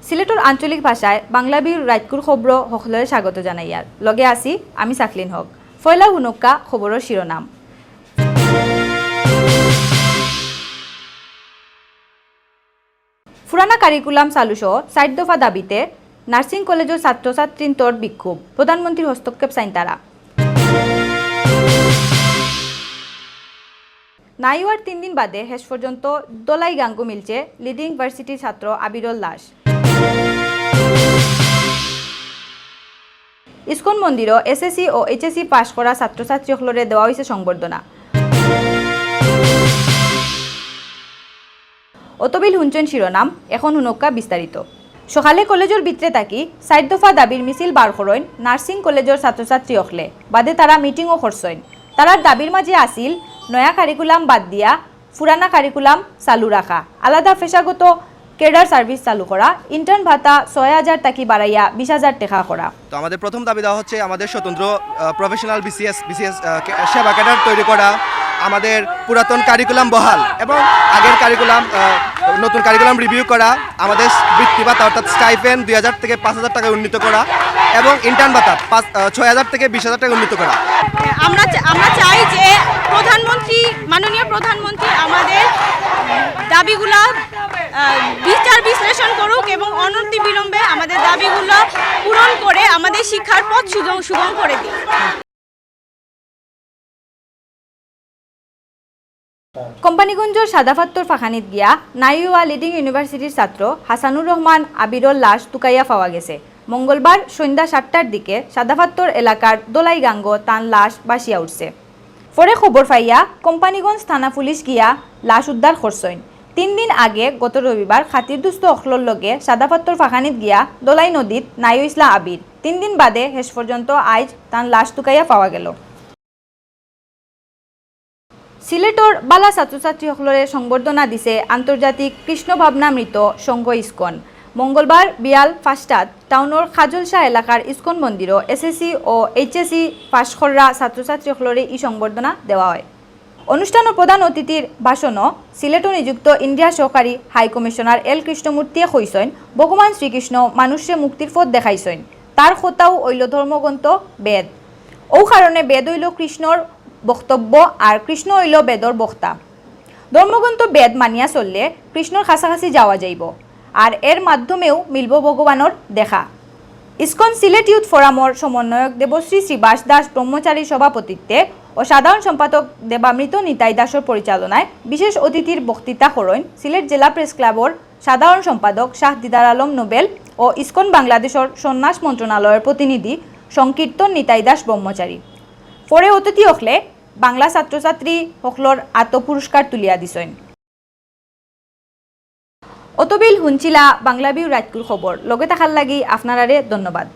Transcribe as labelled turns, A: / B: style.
A: সিলেটর আঞ্চলিক ভাষায় বাংলাবির রাইতকুর খবর সকলের স্বাগত জানাইয়ার লগে আছি আমি সাকলিন হক। ফয়লা হুনক্কা খবরের শিরোনাম। পুরানা কারিকুলাম চালুসহ ৬০ দফা দাবিতে নার্সিং কলেজের ছাত্রছাত্রীর বিক্ষোভ, প্রধানমন্ত্রীর হস্তক্ষেপ চাইন তারা। নাইওয়ার ৩ দিন বাদে শেষ পর্যন্ত দোলাই গাঙ্গু মিলছে লিডিং ভার্সিটির ছাত্র আবিরুল লাশ। ইস্কন মন্দিরও এসএসসি ও এইচএসসি পাশ করা ছাত্রছাত্রীসকলরে দেওয়া হয়েছে সংবর্ধনা। অতবিল হুঞ্চন শিরোনাম, এখন হুনক্কা বিস্তারিত। সকালে কলেজের ভিতরে থাকি ৬০ দফা দাবির মিছিল বার করেন নার্সিং কলেজের ছাত্রছাত্রী হকলে, বাদে তারা মিটিংও করছেন। তারার দাবির মাঝে আসিল নয়া কারিকুলাম বাদ দিয়া পুরানা কারিকুলাম চালু রাখা, আলাদা পেশাগত কেডার সার্ভিস চালু করা, ইন্টার্ন ভাতা ৬,০০০ টাকি বাড়াইয়া ২০,০০০ টাকা করা।
B: তো আমাদের প্রথম দাবি দেওয়া হচ্ছে আমাদের স্বতন্ত্র প্রফেশনাল বিসিএস সেবা ক্যাডার তৈরি করা, আমাদের পুরাতন কারিকুলাম বহাল এবং আগের কারিকুলাম নতুন কারিকুলাম রিভিউ করা, আমাদের বৃত্তি ভাতা অর্থাৎ স্টাইপেন্ড ২,০০০ থেকে ৫,০০০ টাকায় উন্নীত করা এবং ইন্টার্ন ভাতা ৬,০০০ থেকে ২০,০০০ টাকা উন্নীত করা।
C: আমরা চাই যে মাননীয় প্রধানমন্ত্রী আমাদের দাবিগুলো বিচার বিশ্লেষণ করুক এবং অনতি বিলম্বে আমাদের দাবিগুলো পূরণ করে আমাদের শিক্ষার পথ সুগম করে দিক।
A: কোম্পানিগঞ্জের সাদাফাত্তর ফাখানিত গিয়া নাইওয়া লিডিং ইউনিভার্সিটির ছাত্র হাসানুর রহমান আবিরুল লাশ তুকাইয়া পাওয়া গেছে। মঙ্গলবার সন্ধ্যা ৭টার দিকে সাদাফাত্তর এলাকার দোলাই গাঙ্গ তান লাশ বাসিয়া উঠছে। পরে খবর পাইয়া কোম্পানিগঞ্জ থানা পুলিশ গিয়া লাশ উদ্ধার করছেন। ৩ দিন আগে গত রবিবার খাতির দুস্থ অখলর লগে সাদাফাত্তর ফাখানিত গিয়া দোলাই নদীত নাইও ইসলা আবির। ৩ দিন বাদে শেষ পর্যন্ত আইজ তান লাশ তুকাইয়া পাওয়া গেল। সিলেটর বালা ছাত্রছাত্রীসকলরে সংবর্ধনা দিছে আন্তর্জাতিক কৃষ্ণ ভাবনা মৃত সংঘ ইস্কন। মঙ্গলবার বিয়াল ৫টাত টাউনের খাজলশাহ এলাকার ইস্কন মন্দিরও এসএসসি ও এইচএসসি পাশ করা ছাত্রছাত্রীসকলরে এই সংবর্ধনা দেওয়া হয়। অনুষ্ঠানের প্রধান অতিথির ভাষণও সিলেটে নিযুক্ত ইন্ডিয়া সহকারী হাই কমিশনার এল কৃষ্ণমূর্তিয়ে কইছেন ভগবান শ্রীকৃষ্ণ মানুষে মুক্তির পথ দেখাইছেন, তার কথাও হইল ধর্মগ্রন্থ বেদ। ও কারণে বেদ হইল কৃষ্ণর বক্তব্য আর কৃষ্ণ হইল বেদর বক্তা। ধর্মগ্রন্থ বেদ মানিয়া চললে কৃষ্ণর কাছাকাছি যাওয়া যাইব আর এর মাধ্যমেও মিলব ভগবানের দেখা। ইস্কন সিলেট ইউথ ফোরামর সমন্বয়ক দেবশ্রী শ্রীবাস দাস ব্রহ্মচারীর সভাপতিত্বে ও সাধারণ সম্পাদক দেবামৃত নিতাই দাসের পরিচালনায় বিশেষ অতিথির বক্তৃতা করেন সিলেট জেলা প্রেস ক্লাবর সাধারণ সম্পাদক শাহ দিদার আলম নোবেল ও ইস্কন বাংলাদেশের সন্ন্যাস মন্ত্রণালয়ের প্রতিনিধি সংকীর্তন নিতাই দাস ব্রহ্মচারী। পরে অতিথি হকলে বাংলা ছাত্রছাত্রী হকলর আত্মপুরস্কার তুলিয়া দিছেন। অতবিল হুঞ্চিলা বাংলাবিউ রাইতকুর খবর লগে থাকার লাগি আপনারারে ধন্যবাদ।